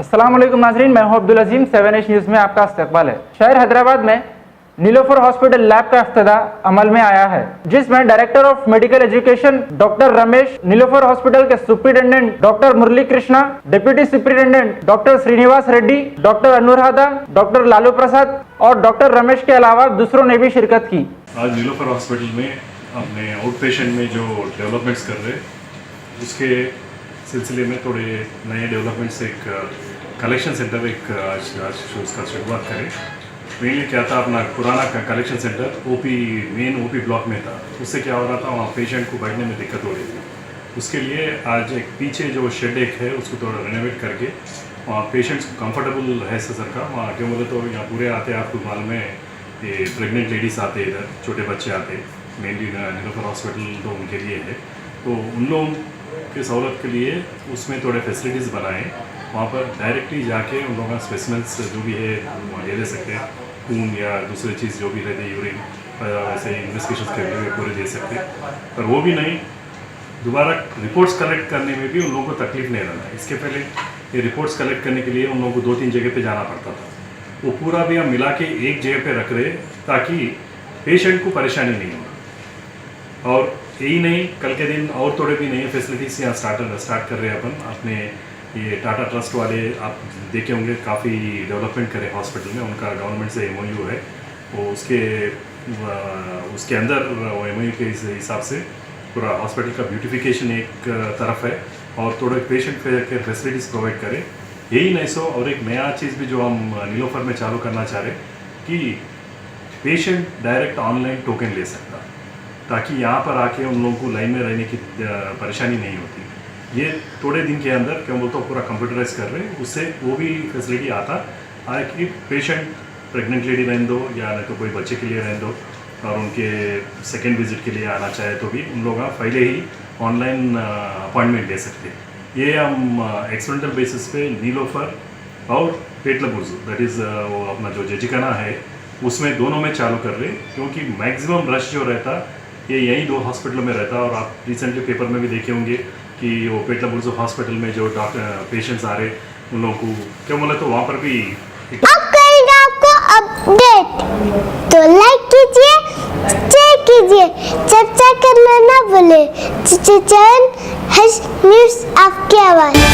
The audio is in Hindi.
अस्सलाम वालेकुम नाज़रीन, मैं हूं अब्दुल अजीम। 7H न्यूज़ में आपका इस्तकबाल है। शहर हैदराबाद में नीलोफर हॉस्पिटल लैब का इफ्तिताह अमल में आया है, जिसमें director of medical education doctor Ramesh, Niloufer hospital के superintendent doctor Murali Krishna, deputy superintendent doctor Srinivas Reddy, doctor Anuradha, doctor Lalu Prasad और डॉक्टर रमेश के अलावा दूसरों ने भी शिरकत की। आज नीलोफर हॉस्पिटल में अपने आउट पेशेंट में जो डेवलपमेंट्स कर रहे उसके सिलसिले में थोड़े नए डेवलपमेंट्स, एक कलेक्शन सेंटर आज उसका शुरुआत करें। मेनली क्या था, अपना पुराना collection centre main OP block में था। उससे क्या हो रहा था, वहाँ पेशेंट को बैठने में दिक्कत हो रही थी। उसके लिए आज एक पीछे जो शेड एक है उसको थोड़ा रेनोवेट करके वहाँ पेशेंट्स को कंफर्टेबल है सर का। वहाँ क्यों बोले तो यहाँ पूरे आते आपको मालूम है, ये प्रेग्नेंट लेडीज़ आते, इधर छोटे बच्चे आते, मेनली नीलोफर हॉस्पिटल तो उनके लिए है। तो उन लोगों के सहूलत के लिए उसमें थोड़े फैसिलिटीज़ बनाए। वहाँ पर डायरेक्टली जाके उन लोगों का स्पेसिमेंट्स जो भी है ले सकते हैं, खून या दूसरी चीज़ जो भी रहती है, यूरिन वैसे इन्वेस्टिगेशन के लिए पूरे दे सकते हैं। पर वो भी नहीं, दोबारा रिपोर्ट्स कलेक्ट करने में भी उन लोगों को तकलीफ नहीं रहना। इसके पहले ये रिपोर्ट्स कलेक्ट करने के लिए उन लोगों को 2-3 जगह पे जाना पड़ता था। वो पूरा भी हम मिला के एक जगह पे रख रहे ताकि पेशेंट को परेशानी नहीं हो। और यही नहीं, कल के दिन और थोड़े भी नए फैसिलिटीज़ यहाँ स्टार्ट कर रहे हैं अपन। अपने ये टाटा ट्रस्ट वाले आप देखे होंगे, काफ़ी डेवलपमेंट करे हॉस्पिटल में, उनका गवर्नमेंट से MOU है। वो उसके अंदर MOU के हिसाब से पूरा हॉस्पिटल का ब्यूटिफिकेशन एक तरफ है और थोड़े पेशेंट के फैसिलिटीज़ प्रोवाइड करें। यही नहीं सो, और एक नया चीज़ भी जो हम नीलोफर में चालू करना चाह रहे कि पेशेंट डायरेक्ट ऑनलाइन टोकन ले सकता, ताकि यहाँ पर आके उन लोगों को लाइन में रहने की परेशानी नहीं होती। ये थोड़े दिन के अंदर क्या बोलते हो पूरा कंप्यूटराइज कर रहे हैं, उससे वो भी फैसिलिटी आता है कि पेशेंट प्रेग्नेंट लेडी रहने दो या नहीं तो कोई बच्चे के लिए रहने दो, और उनके सेकेंड विजिट के लिए आना चाहे तो भी उन लोग पहले ही ऑनलाइन अपॉइंटमेंट ले सकते हैं। ये हम एक्सपेरिमेंटल बेसिस पे नीलोफर और पेटलाबुर्ज, दैट इज़ वो अपना जो जजिकाना है उसमें दोनों में चालू कर रहे, क्योंकि मैक्सिमम रश जो रहता ये यही 2 हॉस्पिटलों में रहता। और आप रिसेंटली पेपर में भी देखे होंगे कि वो पेटलाबुर्ज हॉस्पिटल में जो पेशेंट्स आ रहे उन लोगों को क्या बोले तो वहाँ पर भी अब करेंगे आपको अपडेट, तो लाइक कीजिए, शेयर कीजिए, चर्चा करना ना भूले। चैनल न्यूज़ आपकी आवाज़।